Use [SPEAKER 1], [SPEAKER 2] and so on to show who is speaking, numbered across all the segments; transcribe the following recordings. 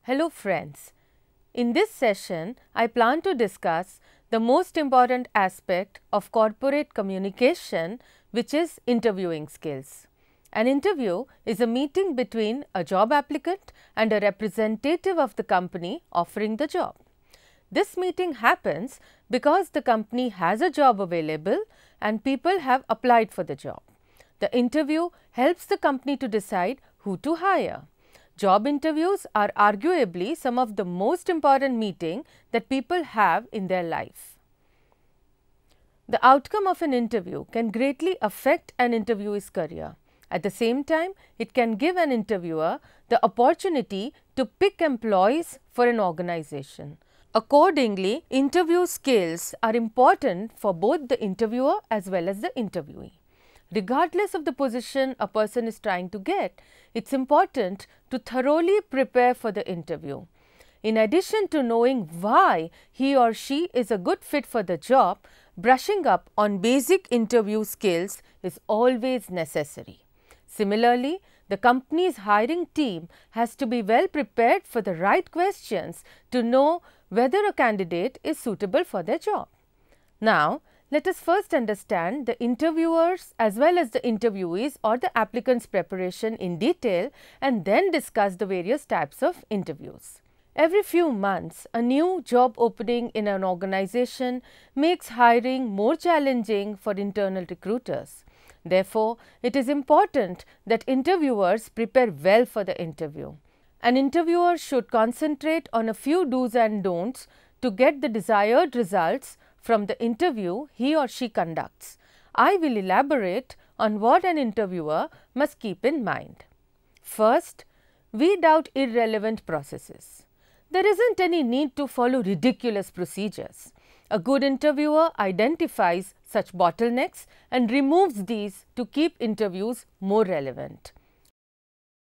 [SPEAKER 1] Hello friends, in this session I plan to discuss the most important aspect of corporate communication, which is interviewing skills. An interview is a meeting between a job applicant and a representative of the company offering the job. This meeting happens because the company has a job available and people have applied for the job. The interview helps the company to decide who to hire. Job interviews are arguably some of the most important meetings that people have in their life. The outcome of an interview can greatly affect an interviewee's career. At the same time, it can give an interviewer the opportunity to pick employees for an organization. Accordingly, interview skills are important for both the interviewer as well as the interviewee. Regardless of the position a person is trying to get, it's important to thoroughly prepare for the interview. In addition to knowing why he or she is a good fit for the job, brushing up on basic interview skills is always necessary. Similarly, the company's hiring team has to be well prepared for the right questions to know whether a candidate is suitable for their job. Now, let us first understand the interviewers as well as the interviewees or the applicant's preparation in detail and then discuss the various types of interviews. Every few months, a new job opening in an organization makes hiring more challenging for internal recruiters. Therefore, it is important that interviewers prepare well for the interview. An interviewer should concentrate on a few do's and don'ts to get the desired results from the interview he or she conducts. I will elaborate on what an interviewer must keep in mind. First, weed out irrelevant processes. There isn't any need to follow ridiculous procedures. A good interviewer identifies such bottlenecks and removes these to keep interviews more relevant.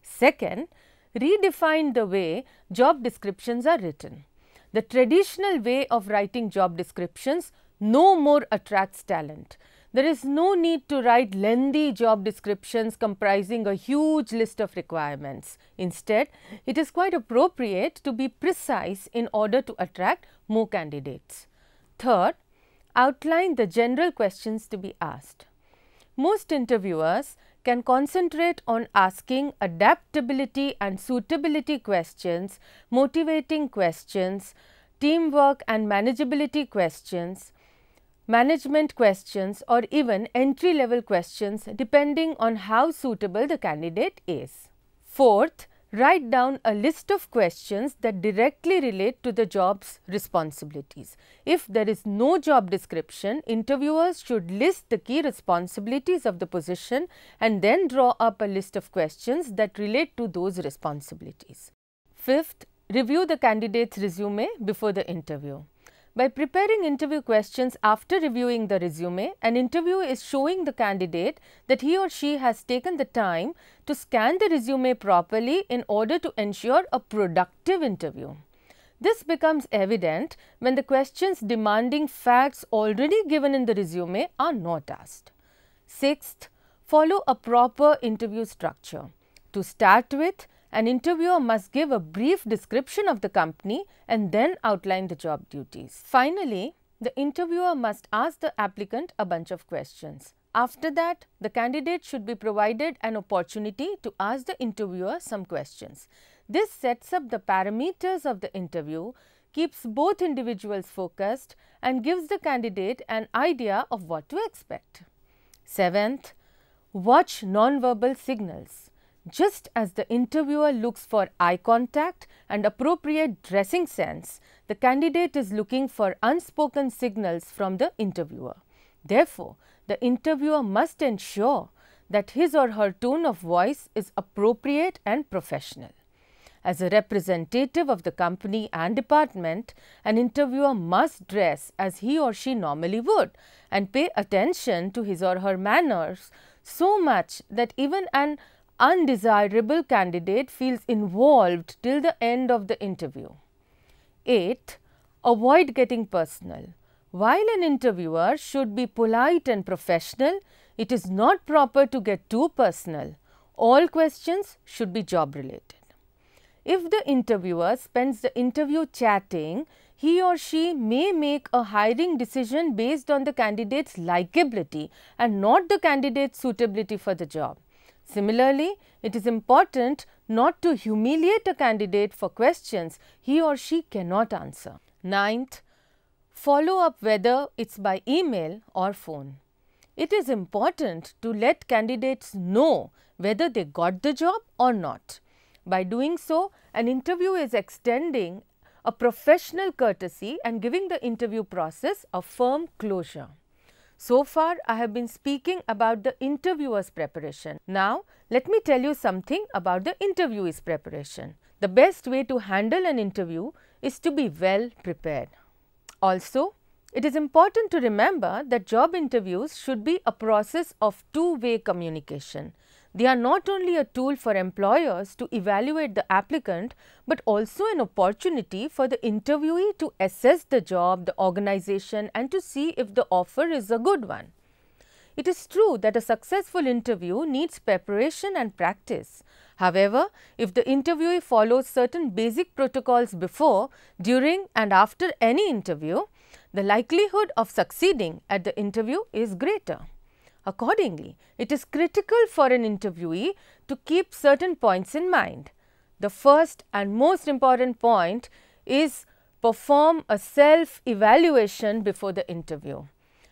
[SPEAKER 1] Second, redefine the way job descriptions are written. The traditional way of writing job descriptions no more attracts talent. There is no need to write lengthy job descriptions comprising a huge list of requirements. Instead, it is quite appropriate to be precise in order to attract more candidates. Third, outline the general questions to be asked. Most interviewers can concentrate on asking adaptability and suitability questions, motivating questions, teamwork and manageability questions, management questions, or even entry-level questions depending on how suitable the candidate is. Fourth, write down a list of questions that directly relate to the job's responsibilities. If there is no job description, interviewers should list the key responsibilities of the position and then draw up a list of questions that relate to those responsibilities. Fifth, review the candidate's resume before the interview. By preparing interview questions after reviewing the resume, an interviewer is showing the candidate that he or she has taken the time to scan the resume properly in order to ensure a productive interview. This becomes evident when the questions demanding facts already given in the resume are not asked. Sixth, follow a proper interview structure. To start with, an interviewer must give a brief description of the company and then outline the job duties. Finally, the interviewer must ask the applicant a bunch of questions. After that, the candidate should be provided an opportunity to ask the interviewer some questions. This sets up the parameters of the interview, keeps both individuals focused, and gives the candidate an idea of what to expect. Seventh, watch non-verbal signals. Just as the interviewer looks for eye contact and appropriate dressing sense, the candidate is looking for unspoken signals from the interviewer. Therefore, the interviewer must ensure that his or her tone of voice is appropriate and professional. As a representative of the company and department, an interviewer must dress as he or she normally would and pay attention to his or her manners so much that even an undesirable candidate feels involved till the end of the interview. 8. Avoid getting personal. While an interviewer should be polite and professional, it is not proper to get too personal. All questions should be job related. If the interviewer spends the interview chatting, he or she may make a hiring decision based on the candidate's likability and not the candidate's suitability for the job. Similarly, it is important not to humiliate a candidate for questions he or she cannot answer. 9th, follow up whether it's by email or phone. It is important to let candidates know whether they got the job or not. By doing so, an interview is extending a professional courtesy and giving the interview process a firm closure. So far, I have been speaking about the interviewer's preparation. Now, let me tell you something about the interviewee's preparation. The best way to handle an interview is to be well prepared. Also, it is important to remember that job interviews should be a process of two-way communication. They are not only a tool for employers to evaluate the applicant, but also an opportunity for the interviewee to assess the job, the organization, and to see if the offer is a good one. It is true that a successful interview needs preparation and practice. However, if the interviewee follows certain basic protocols before, during, and after any interview, the likelihood of succeeding at the interview is greater. Accordingly, it is critical for an interviewee to keep certain points in mind. The first and most important point is perform a self-evaluation before the interview.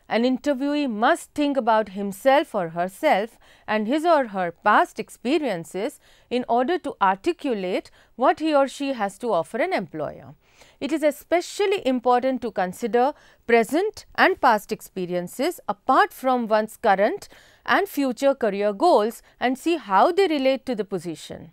[SPEAKER 1] An interviewee must think about himself or herself and his or her past experiences in order to articulate what he or she has to offer an employer. It is especially important to consider present and past experiences apart from one's current and future career goals and see how they relate to the position.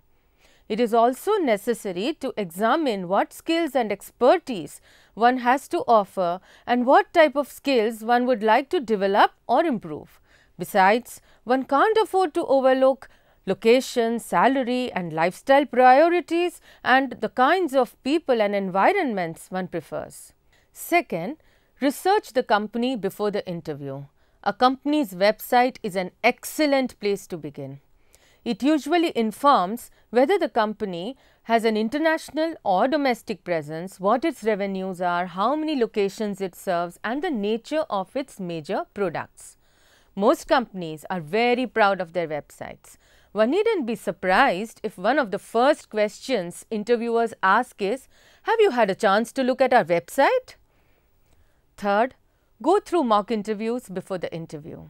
[SPEAKER 1] It is also necessary to examine what skills and expertise one has to offer and what type of skills one would like to develop or improve. Besides, one can't afford to overlook location, salary and lifestyle priorities and the kinds of people and environments one prefers. Second, research the company before the interview. A company's website is an excellent place to begin. It usually informs whether the company has an international or domestic presence, what its revenues are, how many locations it serves and the nature of its major products. Most companies are very proud of their websites. One needn't be surprised if one of the first questions interviewers ask is, "Have you had a chance to look at our website?" Third, go through mock interviews before the interview.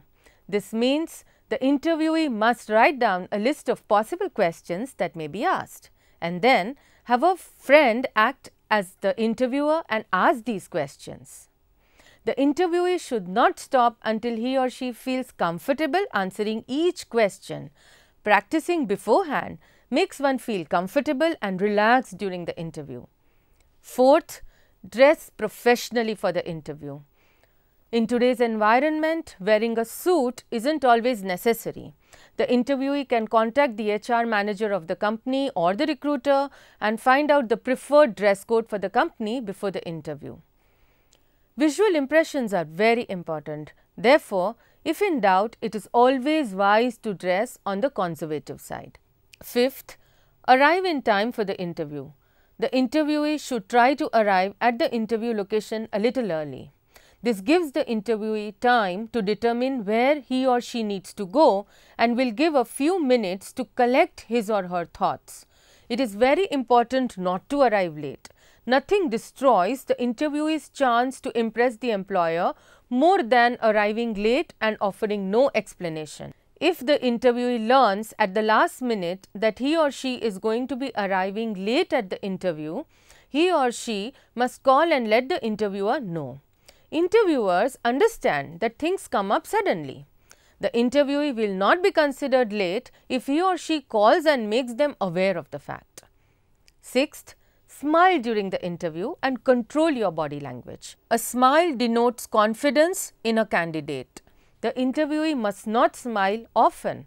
[SPEAKER 1] This means the interviewee must write down a list of possible questions that may be asked and then have a friend act as the interviewer and ask these questions. The interviewee should not stop until he or she feels comfortable answering each question. Practicing beforehand makes one feel comfortable and relaxed during the interview. Fourth, dress professionally for the interview. In today's environment, wearing a suit isn't always necessary. The interviewee can contact the HR manager of the company or the recruiter and find out the preferred dress code for the company before the interview. Visual impressions are very important. Therefore, if in doubt, it is always wise to dress on the conservative side. Fifth, arrive in time for the interview. The interviewee should try to arrive at the interview location a little early. This gives the interviewee time to determine where he or she needs to go and will give a few minutes to collect his or her thoughts. It is very important not to arrive late. Nothing destroys the interviewee's chance to impress the employer more than arriving late and offering no explanation. If the interviewee learns at the last minute that he or she is going to be arriving late at the interview, he or she must call and let the interviewer know. Interviewers understand that things come up suddenly. The interviewee will not be considered late if he or she calls and makes them aware of the fact. Sixth, smile during the interview and control your body language. A smile denotes confidence in a candidate. The interviewee must not smile often.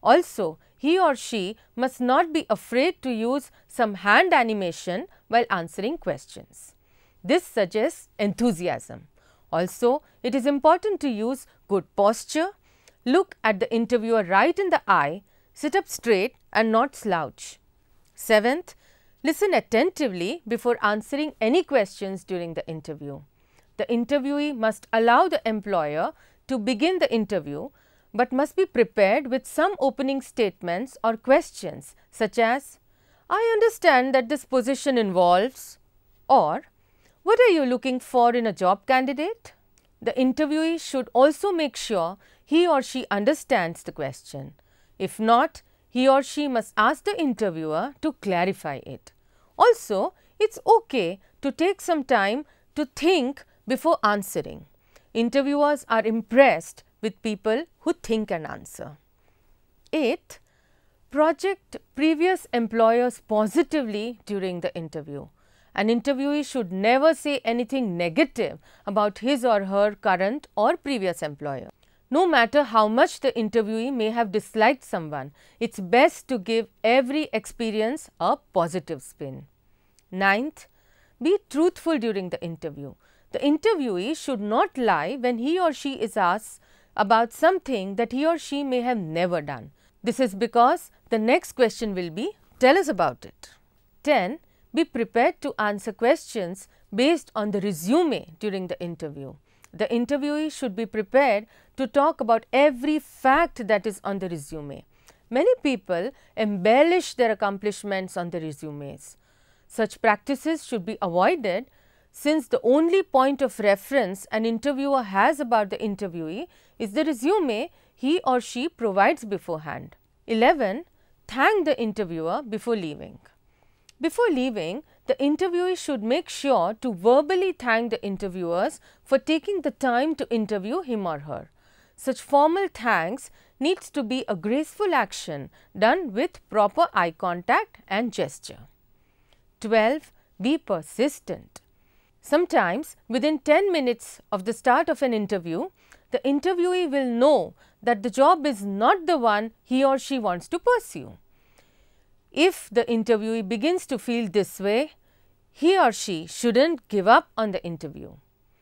[SPEAKER 1] Also, he or she must not be afraid to use some hand animation while answering questions. This suggests enthusiasm. Also, it is important to use good posture, look at the interviewer right in the eye, sit up straight and not slouch. Seventh, listen attentively before answering any questions during the interview. The interviewee must allow the employer to begin the interview, but must be prepared with some opening statements or questions such as, "I understand that this position involves," or "What are you looking for in a job candidate?" The interviewee should also make sure he or she understands the question. If not, he or she must ask the interviewer to clarify it. Also, it is okay to take some time to think before answering. Interviewers are impressed with people who think and answer. 8. Project previous employers positively during the interview. An interviewee should never say anything negative about his or her current or previous employer. No matter how much the interviewee may have disliked someone, it is best to give every experience a positive spin. 9th, be truthful during the interview. The interviewee should not lie when he or she is asked about something that he or she may have never done. This is because the next question will be, "Tell us about it." 10. Be prepared to answer questions based on the resume during the interview. The interviewee should be prepared to talk about every fact that is on the resume. Many people embellish their accomplishments on the resumes. Such practices should be avoided, since the only point of reference an interviewer has about the interviewee is the resume he or she provides beforehand. 11. Thank the interviewer before leaving. Before leaving, the interviewee should make sure to verbally thank the interviewers for taking the time to interview him or her. Such formal thanks needs to be a graceful action done with proper eye contact and gesture. 12. Be persistent. Sometimes within 10 minutes of the start of an interview, the interviewee will know that the job is not the one he or she wants to pursue. If the interviewee begins to feel this way, he or she shouldn't give up on the interview.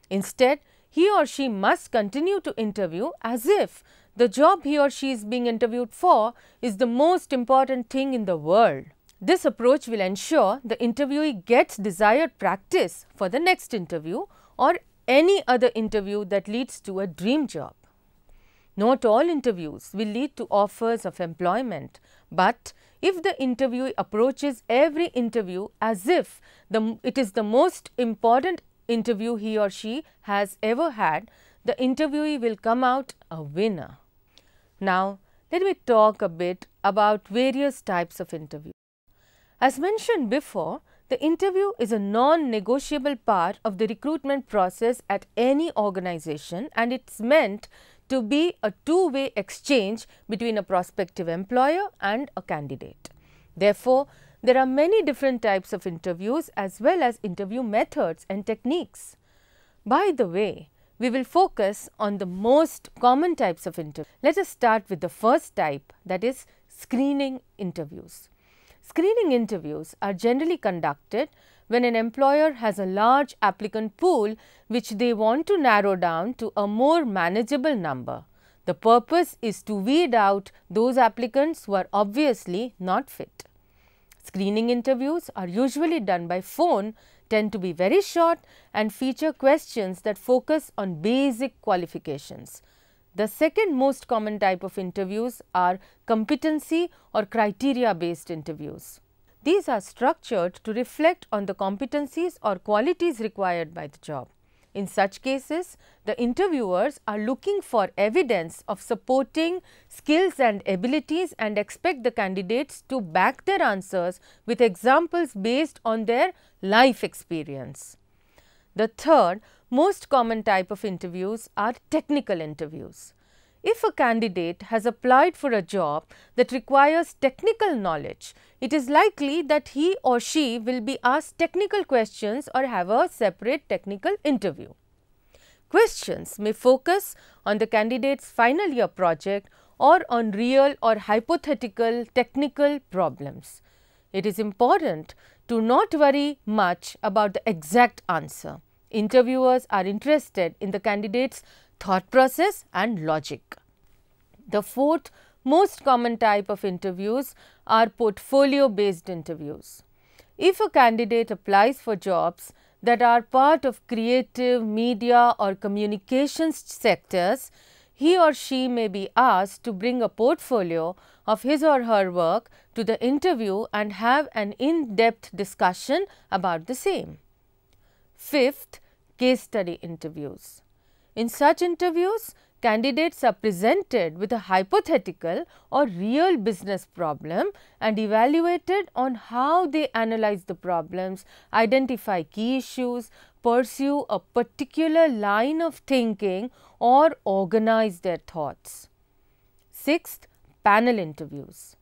[SPEAKER 1] Instead, he or she must continue to interview as if the job he or she is being interviewed for is the most important thing in the world. This approach will ensure the interviewee gets desired practice for the next interview or any other interview that leads to a dream job. Not all interviews will lead to offers of employment, but if the interviewee approaches every interview as if it is the most important interview he or she has ever had, the interviewee will come out a winner. Now, let me talk a bit about various types of interviews. As mentioned before, the interview is a non-negotiable part of the recruitment process at any organization, and it is meant to be a two-way exchange between a prospective employer and a candidate. Therefore, there are many different types of interviews as well as interview methods and techniques. By the way, we will focus on the most common types of interviews. Let us start with the first type, that is screening interviews. Screening interviews are generally conducted when an employer has a large applicant pool which they want to narrow down to a more manageable number. The purpose is to weed out those applicants who are obviously not fit. Screening interviews are usually done by phone, tend to be very short and feature questions that focus on basic qualifications. The second most common type of interviews are competency or criteria based interviews. These are structured to reflect on the competencies or qualities required by the job. In such cases, the interviewers are looking for evidence of supporting skills and abilities and expect the candidates to back their answers with examples based on their life experience. The third most common type of interviews are technical interviews. If a candidate has applied for a job that requires technical knowledge, it is likely that he or she will be asked technical questions or have a separate technical interview. Questions may focus on the candidate's final year project or on real or hypothetical technical problems. It is important to not worry much about the exact answer. Interviewers are interested in the candidate's thought process and logic. The fourth most common type of interviews are portfolio based interviews. If a candidate applies for jobs that are part of creative, media or communications sectors, he or she may be asked to bring a portfolio of his or her work to the interview and have an in-depth discussion about the same. Fifth, case study interviews. In such interviews, candidates are presented with a hypothetical or real business problem and evaluated on how they analyze the problems, identify key issues, pursue a particular line of thinking or organize their thoughts. Sixth, panel interviews.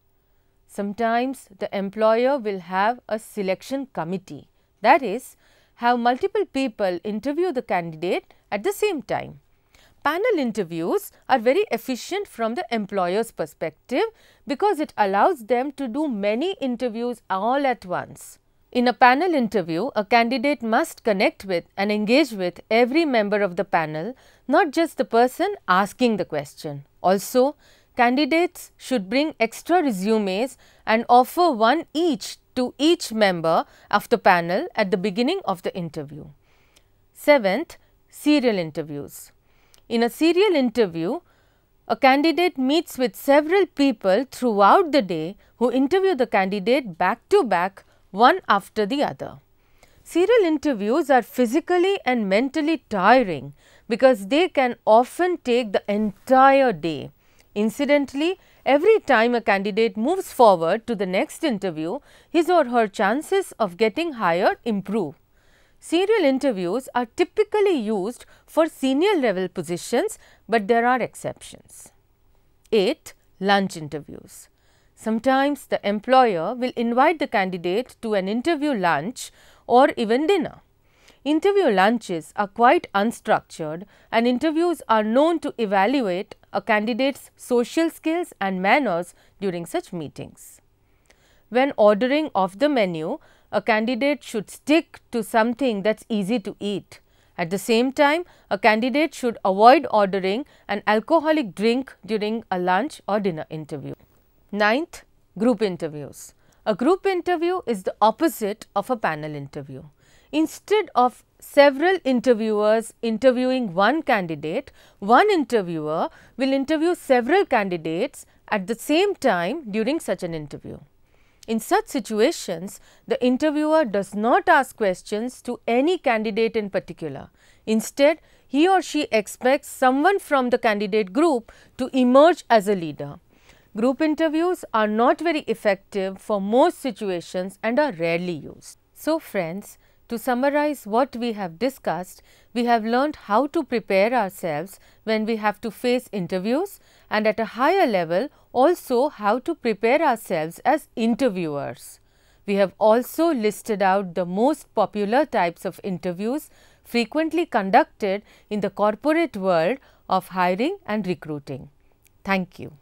[SPEAKER 1] Sometimes the employer will have a selection committee, that is, have multiple people interview the candidate at the same time. Panel interviews are very efficient from the employer's perspective because it allows them to do many interviews all at once. In a panel interview, a candidate must connect with and engage with every member of the panel, not just the person asking the question. Also, candidates should bring extra resumes and offer one each to each member of the panel at the beginning of the interview. Seventh, serial interviews. In a serial interview, a candidate meets with several people throughout the day who interview the candidate back to back, one after the other. Serial interviews are physically and mentally tiring because they can often take the entire day. Incidentally, every time a candidate moves forward to the next interview, his or her chances of getting hired improve. Serial interviews are typically used for senior level positions, but there are exceptions. 8. Lunch interviews. Sometimes the employer will invite the candidate to an interview lunch or even dinner. Interview lunches are quite unstructured and interviews are known to evaluate a candidate's social skills and manners during such meetings. When ordering off the menu, a candidate should stick to something that's easy to eat. At the same time, a candidate should avoid ordering an alcoholic drink during a lunch or dinner interview. 9th, group interviews. A group interview is the opposite of a panel interview. Instead of several interviewers interviewing one candidate, one interviewer will interview several candidates at the same time during such an interview. In such situations, the interviewer does not ask questions to any candidate in particular. Instead, he or she expects someone from the candidate group to emerge as a leader. Group interviews are not very effective for most situations and are rarely used. So, friends, to summarize what we have discussed, we have learned how to prepare ourselves when we have to face interviews, and at a higher level also how to prepare ourselves as interviewers. We have also listed out the most popular types of interviews frequently conducted in the corporate world of hiring and recruiting. Thank you.